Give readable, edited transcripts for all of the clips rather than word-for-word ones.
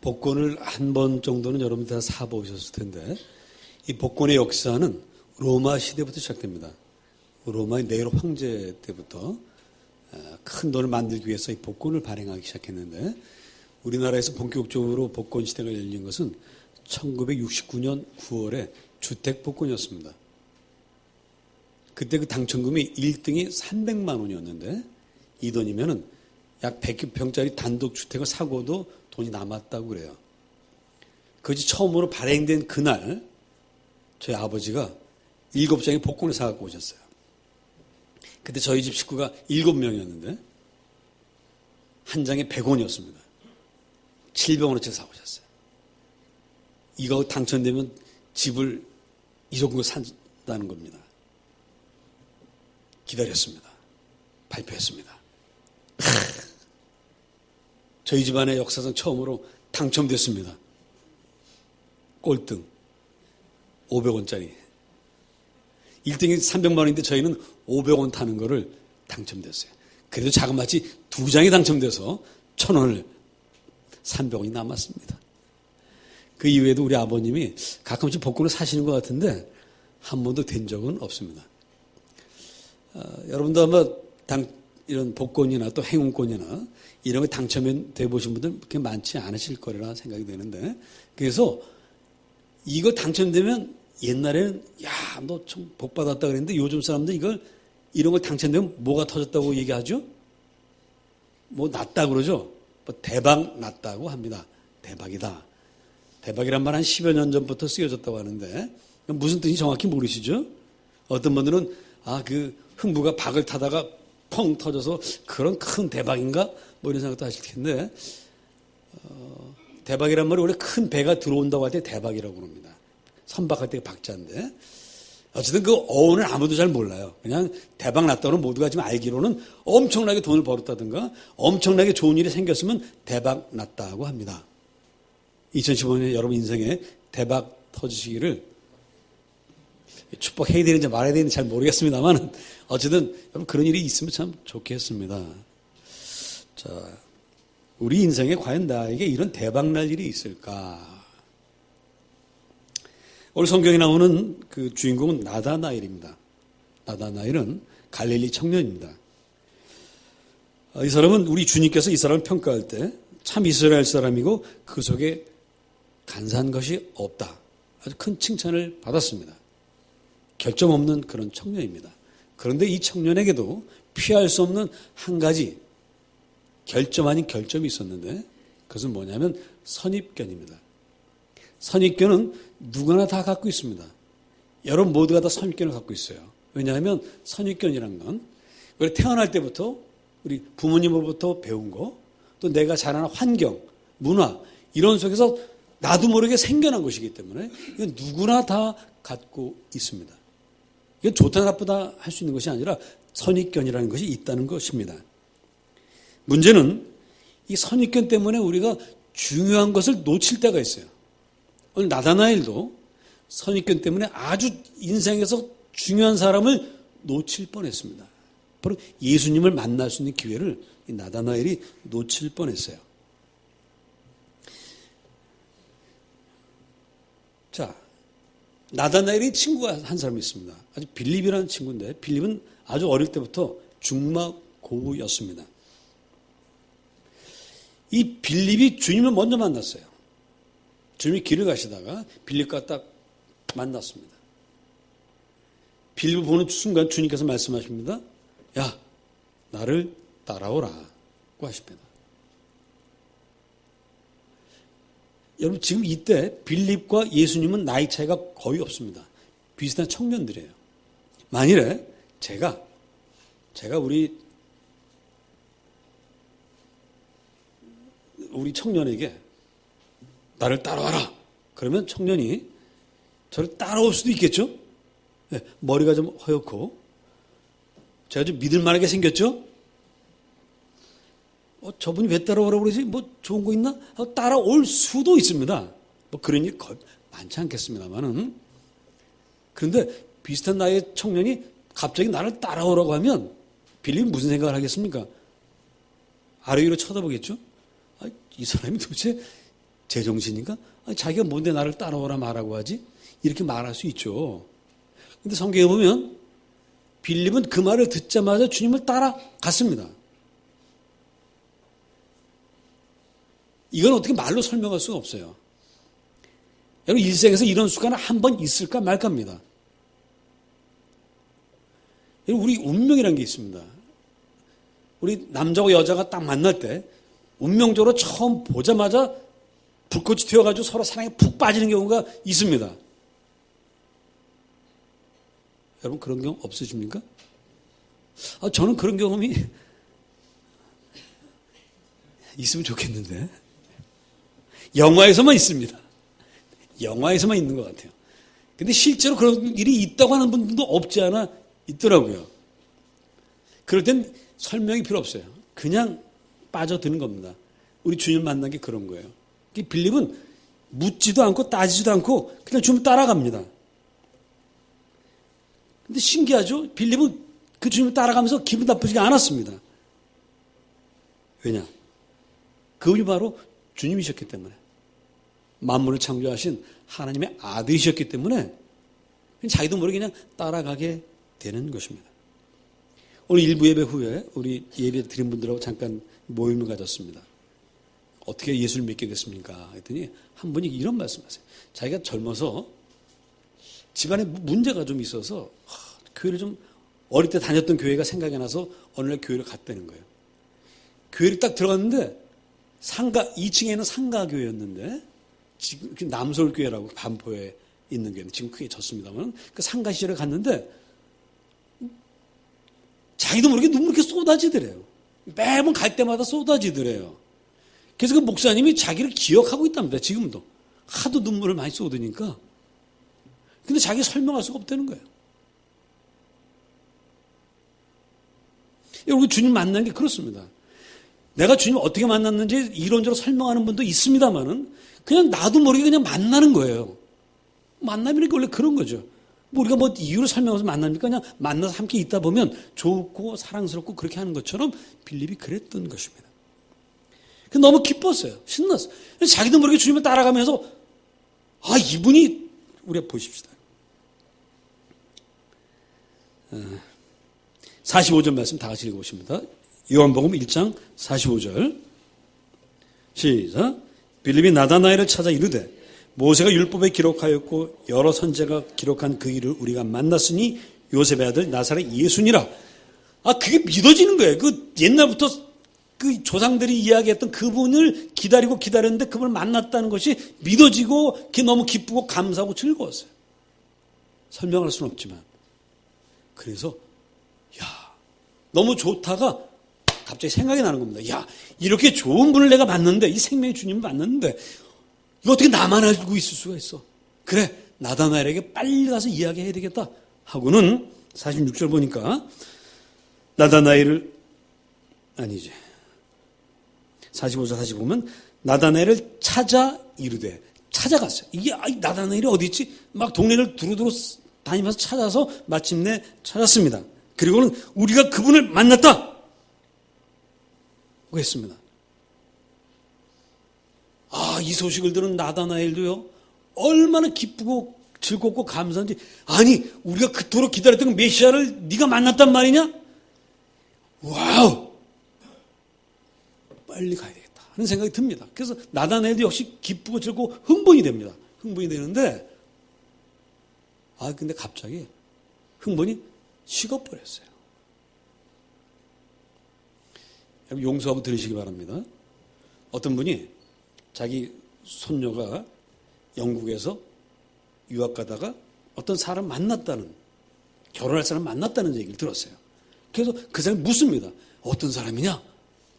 복권을 한 번 정도는 여러분 다 사보셨을 텐데 이 복권의 역사는 로마 시대부터 시작됩니다. 로마의 네로 황제 때부터 큰 돈을 만들기 위해서 이 복권을 발행하기 시작했는데 우리나라에서 본격적으로 복권 시대가 열린 것은 1969년 9월에 주택복권이었습니다. 그때 그 당첨금이 1등이 300만 원이었는데 이 돈이면은 약 100평짜리 단독주택을 사고도 돈이 남았다고 그래요. 그것이 처음으로 발행된 그날 저희 아버지가 7장의 복권을 사갖고 오셨어요. 그때 저희 집 식구가 7명이었는데 한 장에 100원이었습니다. 700원어치 사오셨어요. 이거 당첨되면 집을 1억 원 산다는 겁니다. 기다렸습니다. 발표했습니다. 저희 집안의 역사상 처음으로 당첨됐습니다. 꼴등 500원짜리 1등이 300만 원인데 저희는 500원 타는 거를 당첨됐어요. 그래도 자그마치 2장이 당첨돼서 1,000원을 300원이 남았습니다. 그 이후에도 우리 아버님이 가끔씩 복권을 사시는 것 같은데 한 번도 된 적은 없습니다. 여러분도 아마 이런 복권이나 또 행운권이나 이런 거 당첨돼 보신 분들 그렇게 많지 않으실 거라 생각이 되는데 그래서 이거 당첨되면 옛날에는 야, 너 좀 복 받았다 그랬는데 요즘 사람들 이런 걸 당첨되면 뭐가 터졌다고 얘기하죠? 뭐 났다 그러죠? 뭐 대박 났다고 합니다. 대박이다. 대박이란 말 한 10여 년 전부터 쓰여졌다고 하는데 무슨 뜻인지 정확히 모르시죠? 어떤 분들은 그 흥부가 박을 타다가 펑 터져서 그런 큰 대박인가? 뭐 이런 생각도 하실 텐데 대박이란 말이 원래 큰 배가 들어온다고 할 때 대박이라고 합니다. 선박할 때 박자인데 어쨌든 그 어원을 아무도 잘 몰라요. 그냥 대박 났다고는 모두가 지금 알기로는 엄청나게 돈을 벌었다든가 엄청나게 좋은 일이 생겼으면 대박 났다고 합니다. 2015년 여러분 인생에 대박 터지시기를 축복해야 되는지 말아야 되는지 잘 모르겠습니다만 어쨌든 여러분 그런 일이 있으면 참 좋겠습니다. 자, 우리 인생에 과연 나에게 이런 대박 날 일이 있을까? 오늘 성경에 나오는 그 주인공은 나다나엘입니다. 나다나엘은 갈릴리 청년입니다. 이 사람은 우리 주님께서 이 사람을 평가할 때 참 이스라엘 사람이고 그 속에 간사한 것이 없다. 아주 큰 칭찬을 받았습니다. 결점 없는 그런 청년입니다. 그런데 이 청년에게도 피할 수 없는 한 가지 결점 아닌 결점이 있었는데 그것은 뭐냐면 선입견입니다. 선입견은 누구나 다 갖고 있습니다. 여러분 모두가 다 선입견을 갖고 있어요. 왜냐하면 선입견이란 건 우리 태어날 때부터 우리 부모님으로부터 배운 거 또 내가 자라는 환경, 문화 이런 속에서 나도 모르게 생겨난 것이기 때문에 이건 누구나 다 갖고 있습니다. 이건 좋다 나쁘다 할 수 있는 것이 아니라 선입견이라는 것이 있다는 것입니다. 문제는 이 선입견 때문에 우리가 중요한 것을 놓칠 때가 있어요. 오늘 나다나엘도 선입견 때문에 아주 인생에서 중요한 사람을 놓칠 뻔했습니다. 바로 예수님을 만날 수 있는 기회를 이 나다나엘이 놓칠 뻔했어요. 자, 나다나엘이 친구가 한 사람이 있습니다. 아주 빌립이라는 친구인데 빌립은 아주 어릴 때부터 중마고우였습니다. 이 빌립이 주님을 먼저 만났어요. 주님이 길을 가시다가 빌립과 딱 만났습니다. 빌립을 보는 순간 주님께서 말씀하십니다. 야, 나를 따라오라고 하십니다. 여러분 지금 이때 빌립과 예수님은 나이 차이가 거의 없습니다. 비슷한 청년들이에요. 만일에 제가 우리 청년에게 나를 따라와라. 그러면 청년이 저를 따라올 수도 있겠죠? 네, 머리가 좀 허옇고 제가 좀 믿을만하게 생겼죠? 저분이 왜 따라오라고 그러지? 뭐 좋은 거 있나? 따라올 수도 있습니다. 뭐 그런 일 많지 않겠습니다만은. 그런데 비슷한 나이의 청년이 갑자기 나를 따라오라고 하면 빌립은 무슨 생각을 하겠습니까? 아래 위로 쳐다보겠죠? 이 사람이 도대체 제정신인가? 자기가 뭔데 나를 따라오라 말하고 하지? 이렇게 말할 수 있죠. 근데 성경에 보면 빌립은 그 말을 듣자마자 주님을 따라갔습니다. 이건 어떻게 말로 설명할 수가 없어요. 여러분 일생에서 이런 순간은 한 번 있을까 말까입니다. 우리 운명이라는 게 있습니다. 우리 남자와 여자가 딱 만날 때 운명적으로 처음 보자마자 불꽃이 튀어가지고 서로 사랑에 푹 빠지는 경우가 있습니다. 여러분 그런 경험 없으십니까? 저는 그런 경험이 있으면 좋겠는데 영화에서만 있습니다. 영화에서만 있는 것 같아요. 근데 실제로 그런 일이 있다고 하는 분들도 없지 않아 있더라고요. 그럴 땐 설명이 필요 없어요. 그냥 빠져드는 겁니다. 우리 주님 만난 게 그런 거예요. 빌립은 묻지도 않고 따지지도 않고 그냥 주님 따라갑니다. 근데 신기하죠? 빌립은 그 주님을 따라가면서 기분 나쁘지가 않았습니다. 왜냐? 그분이 바로 주님이셨기 때문에. 만물을 창조하신 하나님의 아들이셨기 때문에 자기도 모르게 그냥 따라가게 되는 것입니다. 오늘 일부 예배 후에 우리 예배 드린 분들하고 잠깐 모임을 가졌습니다. 어떻게 예수를 믿게 됐습니까? 했더니 한 분이 이런 말씀하세요. 자기가 젊어서 집안에 문제가 좀 있어서 교회를 좀 어릴 때 다녔던 교회가 생각이 나서 어느 날 교회를 갔다는 거예요. 교회를 딱 들어갔는데 2층에 있는 상가교회였는데 지금 남서울교회라고 반포에 있는 교회는 지금 크게 졌습니다만 그 상가 시절에 갔는데 자기도 모르게 눈물이 이렇게 쏟아지더래요. 매번 갈 때마다 쏟아지더래요. 그래서 그 목사님이 자기를 기억하고 있답니다. 지금도. 하도 눈물을 많이 쏟으니까. 근데 자기가 설명할 수가 없다는 거예요. 여러분 주님 만난 게 그렇습니다. 내가 주님을 어떻게 만났는지 이론적으로 설명하는 분도 있습니다만은 그냥 나도 모르게 그냥 만나는 거예요. 만남이라는 게 원래 그런 거죠. 우리가 뭐 이유를 설명해서 만납니까? 그냥 만나서 함께 있다 보면 좋고 사랑스럽고 그렇게 하는 것처럼 빌립이 그랬던 것입니다. 너무 기뻤어요. 신났어요. 자기도 모르게 주님을 따라가면서 이분이 우리가 보십시다. 45절 말씀 다 같이 읽어보십니다. 요한복음 1장 45절 시작. 빌립이 나다나엘을 찾아 이르되 모세가 율법에 기록하였고 여러 선지자가 기록한 그 일을 우리가 만났으니 요셉의 아들 나사렛 예수니라. 그게 믿어지는 거예요. 그 옛날부터 그 조상들이 이야기했던 그분을 기다렸는데 그분을 만났다는 것이 믿어지고 그게 너무 기쁘고 감사하고 즐거웠어요. 설명할 수는 없지만. 그래서 너무 좋다가 갑자기 생각이 나는 겁니다. 이렇게 좋은 분을 내가 만났는데 이 생명의 주님을 만났는데 이거 어떻게 나만 알고 있을 수가 있어. 그래 나다나엘에게 빨리 가서 이야기해야 되겠다 하고는 46절 보니까 나다나엘을 아니지 45절 다시 보면 나다나엘을 찾아 이르되 찾아갔어요. 이게 나다나엘이 어디 있지? 막 동네를 두루두루 다니면서 찾아서 마침내 찾았습니다. 그리고는 우리가 그분을 만났다 고 했습니다. 이 소식을 들은 나다나엘도요 얼마나 기쁘고 즐겁고 감사한지. 우리가 그토록 기다렸던 그 메시아를 네가 만났단 말이냐? 와우, 빨리 가야 되겠다 하는 생각이 듭니다. 그래서 나다나엘도 역시 기쁘고 즐겁고 흥분이 됩니다. 흥분이 되는데 근데 갑자기 흥분이 식어버렸어요. 용서하고 들으시기 바랍니다. 어떤 분이 자기 손녀가 영국에서 유학 가다가 어떤 사람 만났다는, 결혼할 사람 만났다는 얘기를 들었어요. 그래서 그 사람이 묻습니다. 어떤 사람이냐?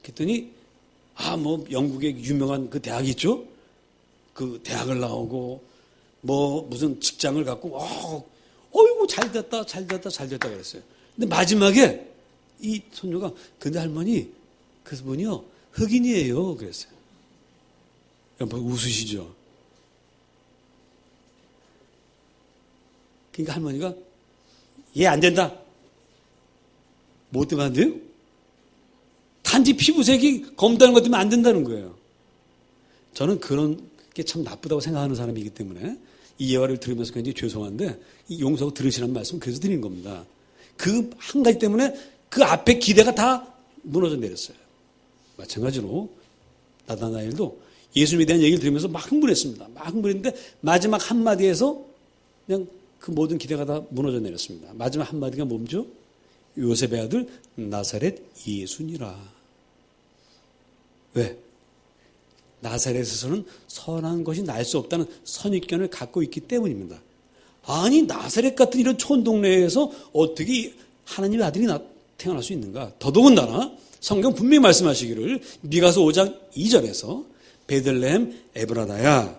그랬더니 영국의 유명한 그 대학이 있죠? 그 대학을 나오고 무슨 직장을 갖고 어이구 잘됐다 그랬어요. 근데 마지막에 이 손녀가 근데 할머니 그분이요 흑인이에요 그랬어요. 여러분 웃으시죠? 그러니까 할머니가 얘 안 된다. 뭐 때문에 안 돼요? 단지 피부색이 검다는 것 때문에 안 된다는 거예요. 저는 그런 게 참 나쁘다고 생각하는 사람이기 때문에 이 예화를 들으면서 굉장히 죄송한데 이 용서하고 들으시라는 말씀 그래서 드리는 겁니다. 그 한 가지 때문에 그 앞에 기대가 다 무너져 내렸어요. 마찬가지로 나다나엘도 예수님에 대한 얘기를 들으면서 막 흥분했습니다. 막 흥분했는데 마지막 한마디에서 그냥 그 모든 기대가 다 무너져 내렸습니다. 마지막 한마디가 뭐죠? 요셉의 아들 나사렛 예수니라. 왜? 나사렛에서는 선한 것이 날 수 없다는 선입견을 갖고 있기 때문입니다. 아니 나사렛 같은 이런 촌동네에서 어떻게 하나님의 아들이 태어날 수 있는가? 더더군다나 성경 분명히 말씀하시기를 미가서 5장 2절에서 베들레헴 에브라다야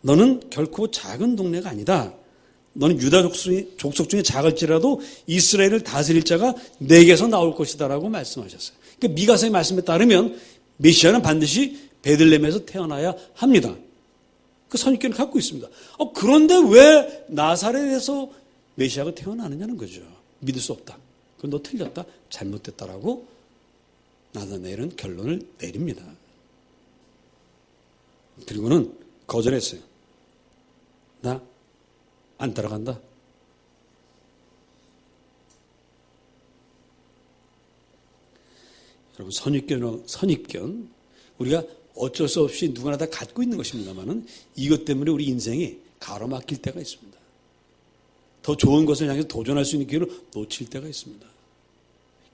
너는 결코 작은 동네가 아니다. 너는 유다 족속 중에 작을지라도 이스라엘을 다스릴 자가 내게서 나올 것이다라고 말씀하셨어요. 그러니까 미가서의 말씀에 따르면 메시아는 반드시 베들레헴에서 태어나야 합니다. 그 선입견을 갖고 있습니다. 그런데 왜 나사렛에서 메시아가 태어나느냐는 거죠. 믿을 수 없다. 그건 너 틀렸다. 잘못됐다라고 나다나엘은 결론을 내립니다. 그리고는 거절했어요. 나 안 따라간다. 여러분 선입견 우리가 어쩔 수 없이 누구나 다 갖고 있는 것입니다만은 이것 때문에 우리 인생이 가로막힐 때가 있습니다. 더 좋은 것을 향해서 도전할 수 있는 기회를 놓칠 때가 있습니다.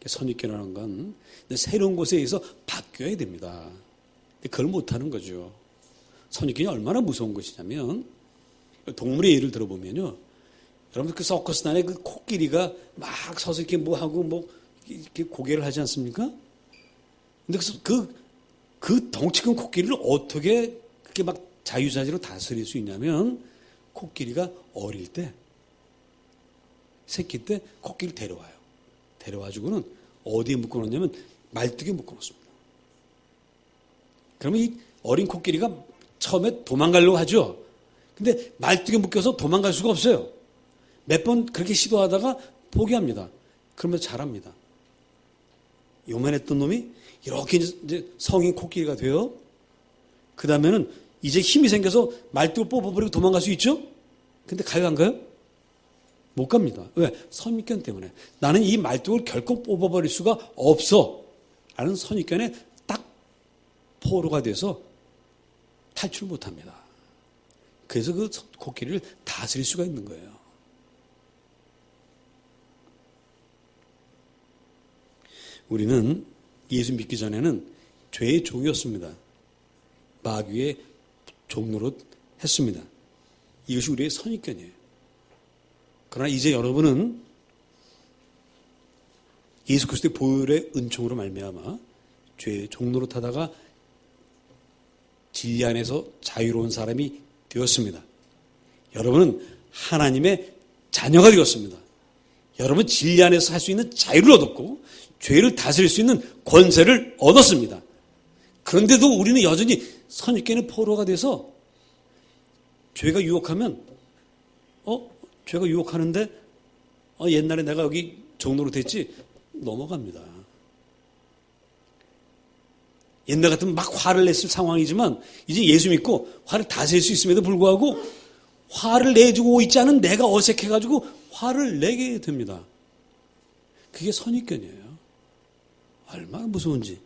선입견이라는 건 새로운 곳에 의해서 바뀌어야 됩니다. 그걸 못하는 거죠. 선입견이 얼마나 무서운 것이냐면 동물의 예를 들어보면요. 여러분 그 서커스단에 그 코끼리가 막 서서 이렇게 뭐 하고 뭐 이렇게 고개를 하지 않습니까? 근데 그 덩치 큰 코끼리를 어떻게 그렇게 막 자유자재로 다스릴 수 있냐면 코끼리가 어릴 때 새끼 때 코끼리를 데려와요. 데려와주고는 어디에 묶어놓냐면 말뚝에 묶어놓습니다. 그러면 이 어린 코끼리가 처음에 도망가려고 하죠. 근데 말뚝에 묶여서 도망갈 수가 없어요. 몇 번 그렇게 시도하다가 포기합니다. 그러면서 자랍니다. 요만했던 놈이 이렇게 이제 성인 코끼리가 돼요. 그 다음에는 이제 힘이 생겨서 말뚝을 뽑아버리고 도망갈 수 있죠? 근데 가요, 안 가요? 못 갑니다. 왜? 선입견 때문에. 나는 이 말뚝을 결코 뽑아버릴 수가 없어. 라는 선입견에 딱 포로가 돼서 탈출 못 합니다. 그래서 그 코끼리를 다스릴 수가 있는 거예요. 우리는 예수 믿기 전에는 죄의 종이었습니다. 마귀의 종노릇 했습니다. 이것이 우리의 선입견이에요. 그러나 이제 여러분은 예수 그리스도의 보혈의 은총으로 말미암아 죄의 종노릇 하다가 진리 안에서 자유로운 사람이 되었습니다. 여러분은 하나님의 자녀가 되었습니다. 여러분 진리 안에서 할 수 있는 자유를 얻었고 죄를 다스릴 수 있는 권세를 얻었습니다. 그런데도 우리는 여전히 선입견의 포로가 돼서 죄가 유혹하면 죄가 유혹하는데 옛날에 내가 여기 종로로 됐지 넘어갑니다. 옛날 같으면 막 화를 냈을 상황이지만 이제 예수 믿고 화를 다스릴 수 있음에도 불구하고 화를 내주고 있지 않은 내가 어색해가지고 화를 내게 됩니다. 그게 선입견이에요. 얼마나 무서운지.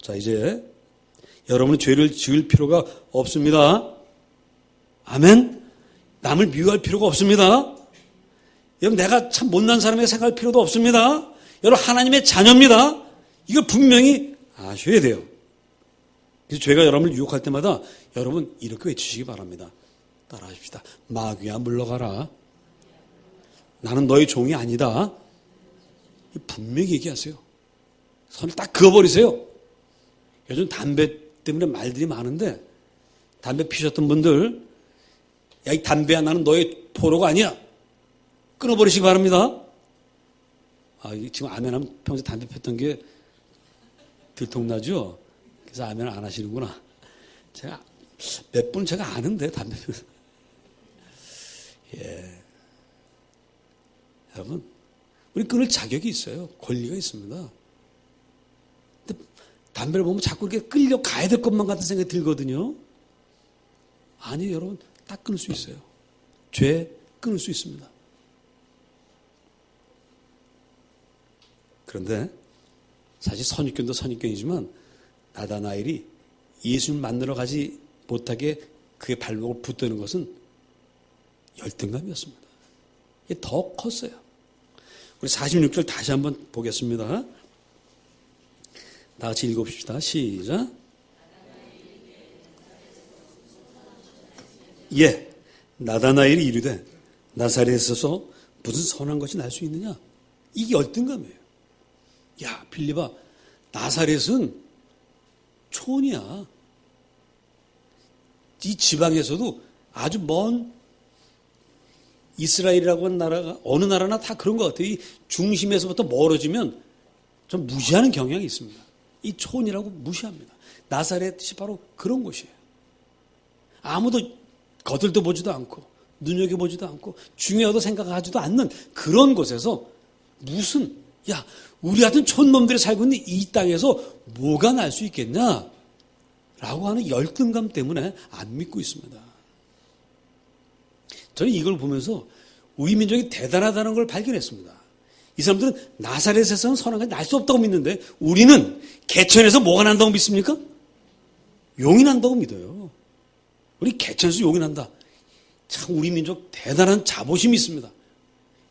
자, 이제 여러분은 죄를 지을 필요가 없습니다. 아멘. 남을 미워할 필요가 없습니다. 여러분 내가 참 못난 사람이라 생각할 필요도 없습니다. 여러분 하나님의 자녀입니다. 이걸 분명히 아셔야 돼요. 그래서 죄가 여러분을 유혹할 때마다 여러분 이렇게 외치시기 바랍니다. 따라하십시다. 마귀야 물러가라. 나는 너의 종이 아니다. 분명히 얘기하세요. 손을 딱 그어버리세요. 요즘 담배 때문에 말들이 많은데 담배 피셨던 분들 야, 이 담배야 나는 너의 포로가 아니야. 끊어버리시기 바랍니다. 지금 아멘하면 평소에 담배 폈던 게 들통나죠? 그래서 아멘을 안 하시는구나. 제가 몇 분 제가 아는데 담배 피면서. 예. 여러분 우리 끊을 자격이 있어요. 권리가 있습니다. 근데 담배를 보면 자꾸 이렇게 끌려가야 될 것만 같은 생각이 들거든요. 아니요, 여러분. 딱 끊을 수 있어요. 죄 끊을 수 있습니다. 그런데 사실 선입견도 선입견이지만 나다나엘이 예수님 만나러 가지 못하게 그의 발목을 붙드는 것은 열등감이었습니다. 이게 더 컸어요. 우리 46절 다시 한번 보겠습니다. 다 같이 읽어봅시다. 시작. 예, 나다나엘이 이르되 나사렛에서 무슨 선한 것이 날 수 있느냐? 이게 열등감이에요. 야, 빌립아, 나사렛은 촌이야. 이 지방에서도 아주 먼 이스라엘이라고 하는 나라가 어느 나라나 다 그런 것 같아요. 이 중심에서부터 멀어지면 좀 무시하는 경향이 있습니다. 이 촌이라고 무시합니다. 나사렛이 바로 그런 곳이에요. 아무도 거들떠 보지도 않고 눈여겨보지도 않고 중요하다고 생각하지도 않는 그런 곳에서 무슨 야 우리 같은 촌놈들이 살고 있는 이 땅에서 뭐가 날 수 있겠냐? 라고 하는 열등감 때문에 안 믿고 있습니다. 저는 이걸 보면서 우리 민족이 대단하다는 걸 발견했습니다. 이 사람들은 나사렛에서는 선한 것이 날 수 없다고 믿는데 우리는 개천에서 뭐가 난다고 믿습니까? 용이 난다고 믿어요. 우리 개천에서 용이 난다. 참 우리 민족 대단한 자부심이 있습니다.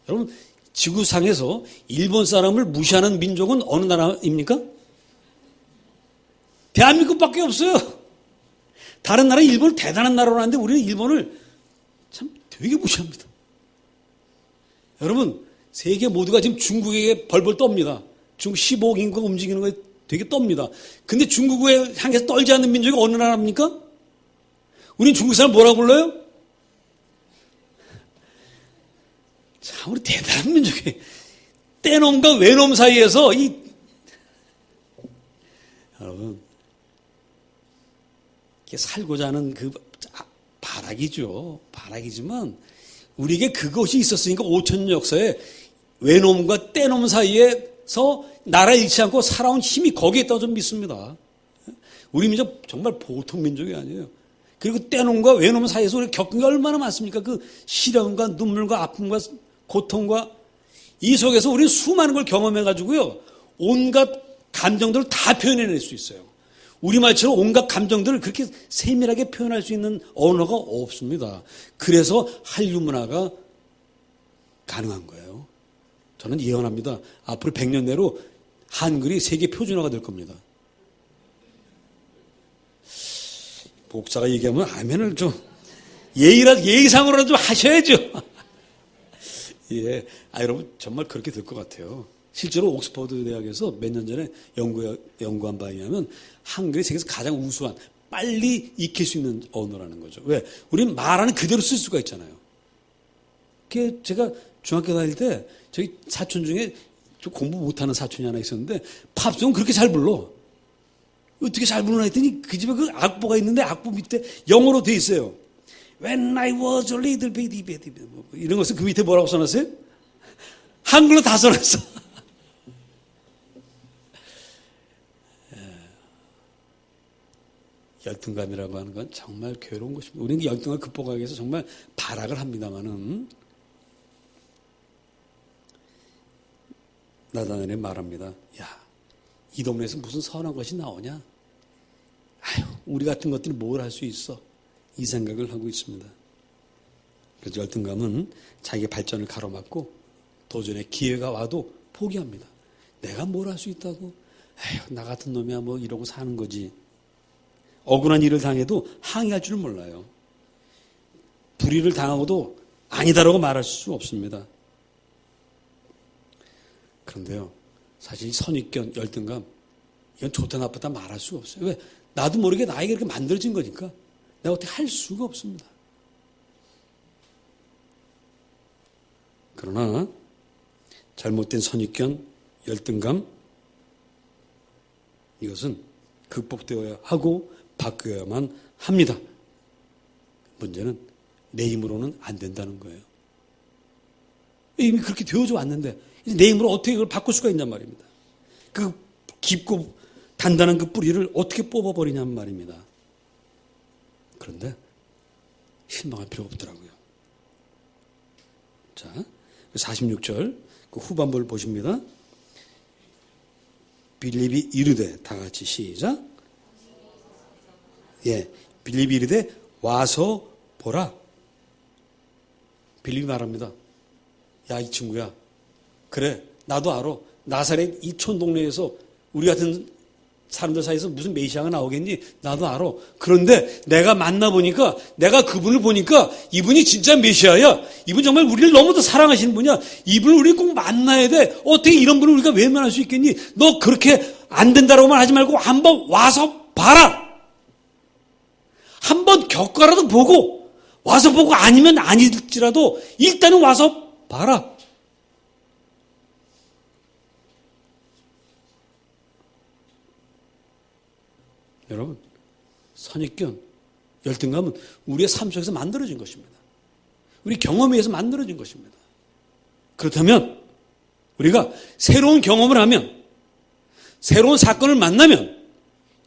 여러분 지구상에서 일본 사람을 무시하는 민족은 어느 나라입니까? 대한민국밖에 없어요. 다른 나라 일본을 대단한 나라로 하는데 우리는 일본을 참 되게 무시합니다. 여러분 세계 모두가 지금 중국에게 벌벌 떱니다. 중국 15억 인구가 움직이는 거에 되게 떱니다. 근데 중국에 향해서 떨지 않는 민족이 어느 나라입니까? 우린 중국 사람 뭐라고 불러요? 참 우리 대단한 민족이 떼놈과 외놈 사이에서 여러분 이게 살고자 하는 그 바락이죠. 바락이지만 우리에게 그것이 있었으니까 5,000년 역사에 외놈과 떼놈 사이에서 나라 잃지 않고 살아온 힘이 거기에 있다고 좀 믿습니다. 우리 민족 정말 보통 민족이 아니에요. 그리고 떼놈과 외놈 사이에서 우리 겪은 게 얼마나 많습니까? 그 시련과 눈물과 아픔과 고통과 이 속에서 우리는 수많은 걸 경험해가지고요. 온갖 감정들을 다 표현해낼 수 있어요. 우리말처럼 온갖 감정들을 그렇게 세밀하게 표현할 수 있는 언어가 없습니다. 그래서 한류 문화가 가능한 거예요. 저는 예언합니다. 앞으로 100년 내로 한글이 세계 표준어가 될 겁니다. 목사가 얘기하면 아멘을 좀 예의상으로라도 좀 하셔야죠. 예, 여러분 정말 그렇게 될 것 같아요. 실제로 옥스퍼드 대학에서 몇 년 전에 연구한 바에 의하면 한글이 세계에서 가장 우수한 빨리 익힐 수 있는 언어라는 거죠. 왜? 우리는 말하는 그대로 쓸 수가 있잖아요. 제가 중학교 다닐 때 저희 사촌 중에 좀 공부 못하는 사촌이 하나 있었는데 팝송은 그렇게 잘 불러. 어떻게 잘 부르나 했더니 그 집에 그 악보가 있는데 악보 밑에 영어로 돼 있어요. When I was a little baby. 이런 것은 그 밑에 뭐라고 써놨어요? 한글로 다 써놨어. 열등감이라고 하는 건 정말 괴로운 것입니다. 우리는 열등감을 극복하기 위해서 정말 발악을 합니다마는 나다나엘이 말합니다. 야, 이 동네에서 무슨 선한 것이 나오냐? 아유, 우리 같은 것들이 뭘 할 수 있어? 이 생각을 하고 있습니다. 그래서 열등감은 자기의 발전을 가로막고 도전의 기회가 와도 포기합니다. 내가 뭘 할 수 있다고? 에휴, 나 같은 놈이야 뭐 이러고 사는 거지. 억울한 일을 당해도 항의할 줄은 몰라요. 불의를 당하고도 아니다라고 말할 수 없습니다. 그런데요, 사실 선입견, 열등감, 이건 좋다 나쁘다 말할 수가 없어요. 왜? 나도 모르게 나에게 이렇게 만들어진 거니까 내가 어떻게 할 수가 없습니다. 그러나 잘못된 선입견, 열등감, 이것은 극복되어야 하고 바뀌어야만 합니다. 문제는 내 힘으로는 안 된다는 거예요. 이미 그렇게 되어져 왔는데 내 힘으로 어떻게 그걸 바꿀 수가 있냔 말입니다. 그 깊고 단단한 그 뿌리를 어떻게 뽑아버리냐는 말입니다. 그런데 실망할 필요가 없더라고요. 자, 46절 그 후반부를 보십니다. 빌립이 이르되, 다 같이 시작. 예, 빌립이 이르되 와서 보라. 빌립이 말합니다. 야, 이 친구야. 그래, 나도 알아. 나사렛 이 촌동네에서 우리 같은 사람들 사이에서 무슨 메시아가 나오겠니? 나도 알아. 그런데 내가 만나보니까, 내가 그분을 보니까 이분이 진짜 메시아야. 이분 정말 우리를 너무도 사랑하시는 분이야. 이분을 우리 꼭 만나야 돼. 어떻게 이런 분을 우리가 외면할 수 있겠니? 너 그렇게 안 된다고만 하지 말고 한번 와서 봐라. 한번 겪어라도 보고, 와서 보고 아니면 아닐지라도 일단은 와서 봐라. 여러분, 선입견, 열등감은 우리의 삶 속에서 만들어진 것입니다. 우리 경험에 의해서 만들어진 것입니다. 그렇다면 우리가 새로운 경험을 하면, 새로운 사건을 만나면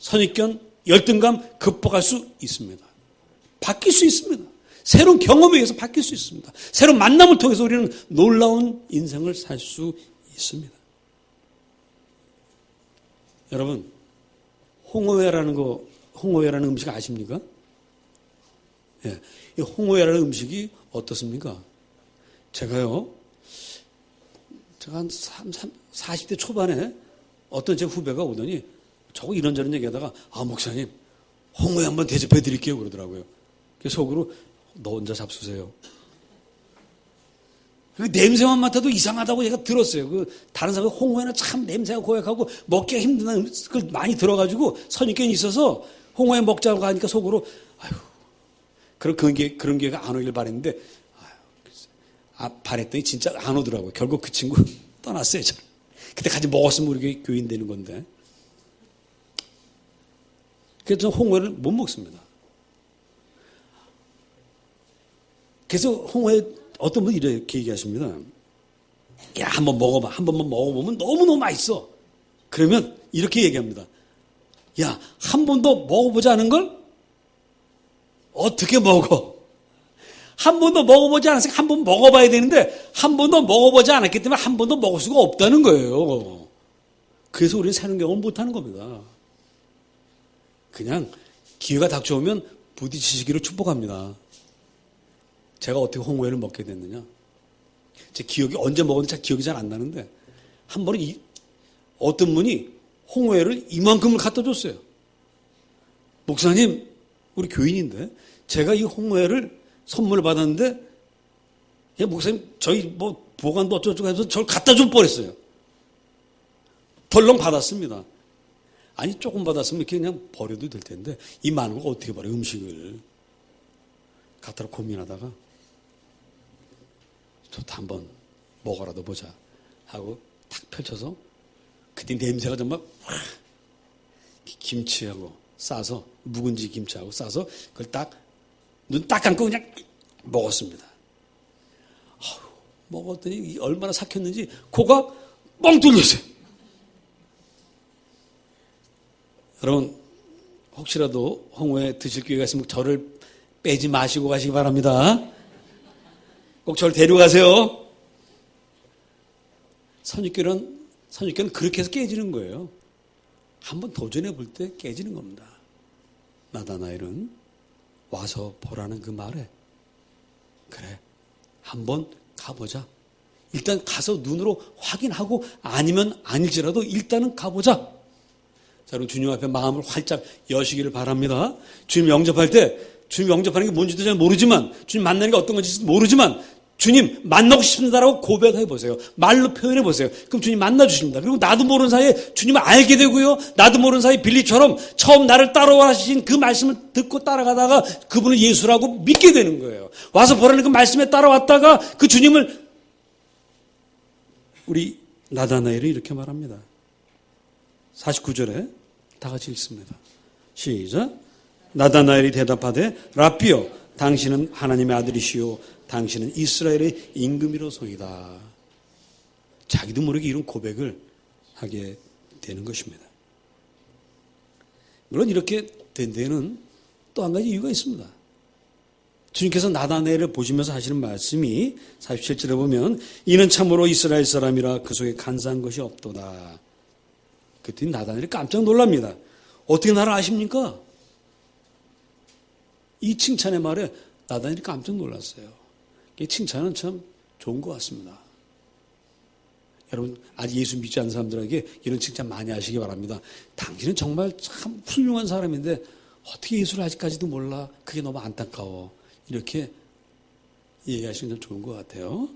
선입견, 열등감 극복할 수 있습니다. 바뀔 수 있습니다. 새로운 경험에 의해서 바뀔 수 있습니다. 새로운 만남을 통해서 우리는 놀라운 인생을 살 수 있습니다. 여러분, 홍어회라는 음식 아십니까? 예, 이 홍어회라는 음식이 어떻습니까? 제가 한 40대 초반에 어떤 제 후배가 오더니 저거 이런저런 얘기하다가, 아, 목사님, 홍어회 한번 대접해 드릴게요. 그러더라고요. 그래서 속으로, 너 혼자 잡수세요. 그 냄새만 맡아도 이상하다고 제가 들었어요. 다른 사람들 홍어회는 참 냄새가 고약하고 먹기가 힘든 걸 많이 들어가지고 선입견이 있어서 홍어회 먹자고 하니까 속으로, 아유, 그런 기회가 안 오길 바랬는데, 바랬더니 진짜 안 오더라고요. 결국 그 친구 떠났어요. 그때 같이 먹었으면 우리 교인 되는 건데. 그래서 저는 홍어회를 못 먹습니다. 그래서 홍어회 어떤 분이 이렇게 얘기하십니다. 야, 한번 먹어봐. 한 번만 먹어보면 너무너무 맛있어. 그러면 이렇게 얘기합니다. 야, 한 번도 먹어보지 않은 걸 어떻게 먹어? 한 번도 먹어보지 않았으니까 한 번 먹어봐야 되는데 한 번도 먹어보지 않았기 때문에 한 번도 먹을 수가 없다는 거예요. 그래서 우리는 새로운 경험을 못하는 겁니다. 그냥 기회가 닥쳐오면 부딪히시기를 축복합니다. 제가 어떻게 홍어회를 먹게 됐느냐? 제 기억이 언제 먹었는지 기억이 잘 안 나는데 한 번은 어떤 분이 홍어회를 이만큼을 갖다 줬어요. 목사님, 우리 교인인데 제가 이 홍어회를 선물을 받았는데, 야, 목사님, 저희 보관도 어쩌고저쩌고 해서 저를 갖다 줄 뻔했어요. 덜렁 받았습니다. 아니, 조금 받았으면 이렇게 그냥 버려도 될 텐데 이 많은 거 어떻게 버려? 음식을 갖다가 고민하다가 좋다, 한번 먹어라도 보자 하고 탁 펼쳐서, 그때 냄새가 정말 김치하고 싸서, 묵은지 김치하고 싸서 그걸 눈 딱 감고 그냥 먹었습니다. 먹었더니 얼마나 삭혔는지 코가 뻥 뚫렸어요. 여러분, 혹시라도 홍어회 드실 기회가 있으면 저를 빼지 마시고 가시기 바랍니다. 꼭 저를 데려가세요. 선입견은 그렇게 해서 깨지는 거예요. 한번 도전해 볼 때 깨지는 겁니다. 나다나엘은 와서 보라는 그 말에, 그래, 한번 가보자. 일단 가서 눈으로 확인하고 아니면 아닐지라도 일단은 가보자. 자, 여러분, 주님 앞에 마음을 활짝 여시기를 바랍니다. 주님 영접할 때, 주님 영접하는 게 뭔지도 잘 모르지만, 주님 만나는 게 어떤 건지도 모르지만, 주님 만나고 싶습니다라고 고백해 보세요. 말로 표현해 보세요. 그럼 주님 만나 주십니다. 그리고 나도 모르는 사이에 주님을 알게 되고요. 나도 모르는 사이에 빌립처럼 처음 나를 따라와 하신 그 말씀을 듣고 따라가다가 그분을 예수라고 믿게 되는 거예요. 와서 보라는 그 말씀에 따라왔다가 그 주님을, 우리 나다나엘이 이렇게 말합니다. 49절에 다 같이 읽습니다. 시작. 나다나엘이 대답하되, 라삐여, 당신은 하나님의 아들이시오, 당신은 이스라엘의 임금이로소이다. 자기도 모르게 이런 고백을 하게 되는 것입니다. 물론 이렇게 된 데는 또 한 가지 이유가 있습니다. 주님께서 나다나엘을 보시면서 하시는 말씀이 47절에 보면 이는 참으로 이스라엘 사람이라 그 속에 간사한 것이 없도다. 그랬더니 나다나엘이 깜짝 놀랍니다. 어떻게 나를 아십니까? 이 칭찬의 말에 나다나엘이 깜짝 놀랐어요. 이 칭찬은 참 좋은 것 같습니다. 여러분 아직 예수 믿지 않는 사람들에게 이런 칭찬 많이 하시기 바랍니다. 당신은 정말 참 훌륭한 사람인데 어떻게 예수를 아직까지도 몰라? 그게 너무 안타까워. 이렇게 얘기하시는 건 좋은 것 같아요.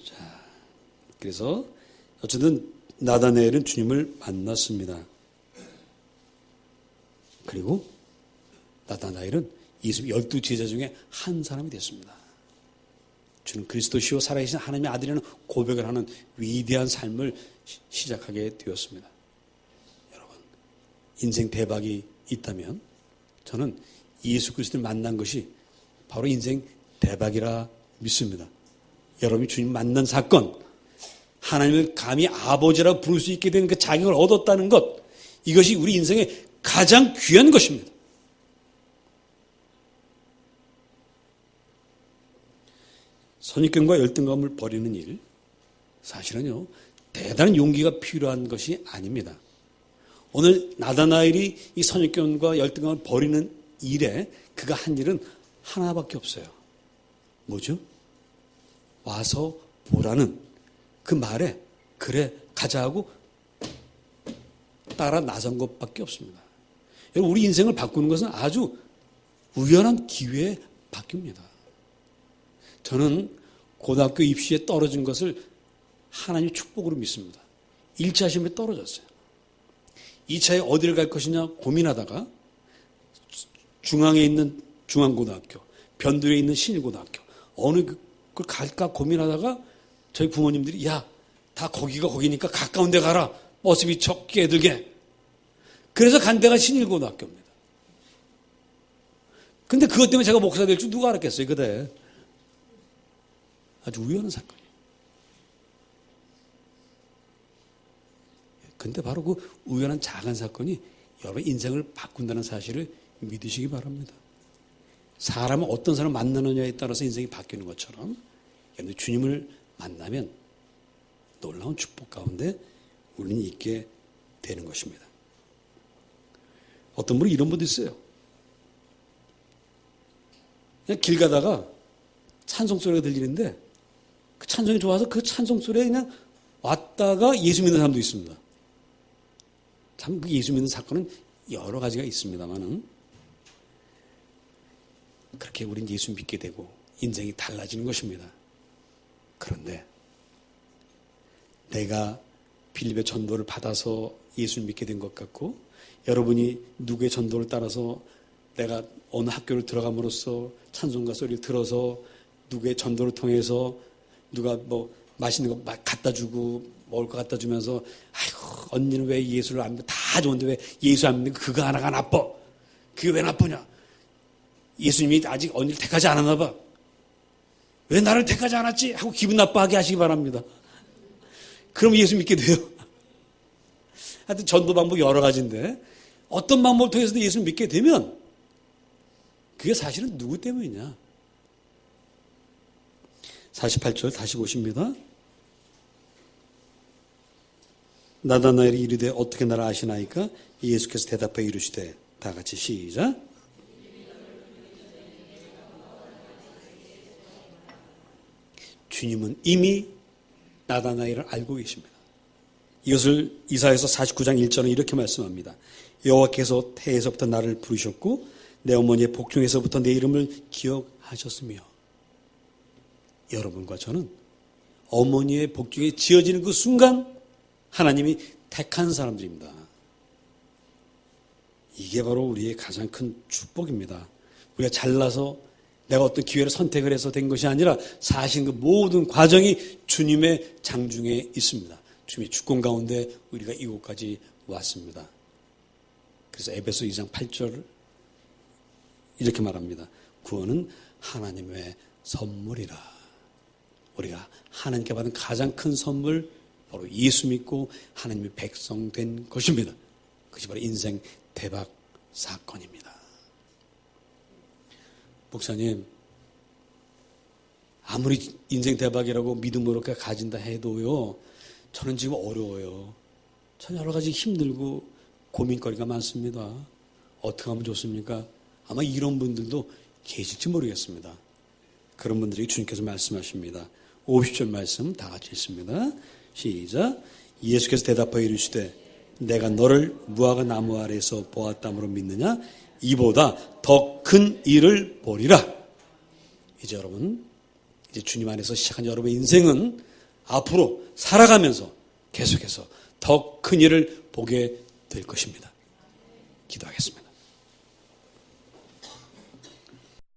자, 그래서 어쨌든 나다나엘은 주님을 만났습니다. 그리고 나다나엘은 예수 12제자 중에 한 사람이 됐습니다. 주는 그리스도시요 살아계신 하나님의 아들이라는 고백을 하는 위대한 삶을 시작하게 되었습니다. 여러분, 인생 대박이 있다면 저는 예수 그리스도를 만난 것이 바로 인생 대박이라 믿습니다. 여러분이 주님 만난 사건, 하나님을 감히 아버지라고 부를 수 있게 된 그 자격을 얻었다는 것, 이것이 우리 인생의 가장 귀한 것입니다. 선입견과 열등감을 버리는 일, 사실은요, 대단한 용기가 필요한 것이 아닙니다. 오늘 나다나엘이 이 선입견과 열등감을 버리는 일에 그가 한 일은 하나밖에 없어요. 뭐죠? 와서 보라는 그 말에 그래 가자 하고 따라 나선 것밖에 없습니다. 여러분, 우리 인생을 바꾸는 것은 아주 우연한 기회에 바뀝니다. 저는 고등학교 입시에 떨어진 것을 하나님의 축복으로 믿습니다. 1차 시험에 떨어졌어요. 2차에 어디를 갈 것이냐 고민하다가 중앙에 있는 중앙고등학교, 변두리에 있는 신일고등학교, 어느 걸 갈까 고민하다가 저희 부모님들이 야, 다 거기가 거기니까 가까운 데 가라. 버스비 적게 들게. 그래서 간 데가 신일고등학교입니다. 근데 그것 때문에 제가 목사 될 줄 누가 알았겠어요, 그때. 아주 우연한 사건이에요. 근데 바로 그 우연한 작은 사건이 여러분 인생을 바꾼다는 사실을 믿으시기 바랍니다. 사람은 어떤 사람을 만나느냐에 따라서 인생이 바뀌는 것처럼 여러분 주님을 만나면 놀라운 축복 가운데 우리는 있게 되는 것입니다. 어떤 분이 이런 분도 있어요. 그냥 길 가다가 찬송 소리가 들리는데 그 찬송이 좋아서 그 찬송 소리에 그냥 왔다가 예수 믿는 사람도 있습니다. 참 그 예수 믿는 사건은 여러 가지가 있습니다만은 그렇게 우린 예수 믿게 되고 인생이 달라지는 것입니다. 그런데 내가 빌립의 전도를 받아서 예수를 믿게 된 것 같고 여러분이 누구의 전도를 따라서 내가 어느 학교를 들어감으로써 찬송가 소리를 들어서 누구의 전도를 통해서 누가 뭐 맛있는 거 갖다 주고 먹을 거 갖다 주면서 아이고 언니는 왜 예수를 안 믿어? 다 좋은데 왜 예수 안 믿는 그거 하나가 나빠? 그게 왜 나쁘냐? 예수님이 아직 언니를 택하지 않았나 봐. 왜 나를 택하지 않았지? 하고 기분 나빠하게 하시기 바랍니다. 그럼 예수 믿게 돼요. 하여튼 전도 방법 여러 가지인데 어떤 방법을 통해서도 예수를 믿게 되면 그게 사실은 누구 때문이냐? 48절 다시 보십니다. 나다나엘이 이르되 어떻게 나를 아시나이까? 예수께서 대답하여 이르시되 다 같이 시작. 주님은 이미 나다나엘을 알고 계십니다. 이것을 이사야서 49장 1절은 이렇게 말씀합니다. 여호와께서 태에서부터 나를 부르셨고 내 어머니의 복중에서부터 내 이름을 기억하셨으며 여러분과 저는 어머니의 복중에 지어지는 그 순간 하나님이 택한 사람들입니다. 이게 바로 우리의 가장 큰 축복입니다. 우리가 잘나서 내가 어떤 기회를 선택을 해서 된 것이 아니라 사실 그 모든 과정이 주님의 장중에 있습니다. 주님의 주권 가운데 우리가 이곳까지 왔습니다. 그래서 에베소 2장 8절 이렇게 말합니다. 구원은 하나님의 선물이라. 우리가 하나님께 받은 가장 큰 선물 바로 예수 믿고 하나님의 백성 된 것입니다. 그것이 바로 인생 대박 사건입니다. 목사님, 아무리 인생 대박이라고 믿음으로 가진다 해도요, 저는 지금 어려워요. 전 여러 가지 힘들고 고민거리가 많습니다. 어떻게 하면 좋습니까? 아마 이런 분들도 계실지 모르겠습니다. 그런 분들에게 주님께서 말씀하십니다. 50절 말씀 다 같이 읽습니다. 시작. 예수께서 대답하여 이르시되 내가 너를 무화과 나무 아래에서 보았다므로 믿느냐? 이보다 더 큰 일을 보리라. 이제 여러분, 이제 주님 안에서 시작한 여러분의 인생은 앞으로 살아가면서 계속해서 더 큰 일을 보게 될 것입니다. 기도하겠습니다.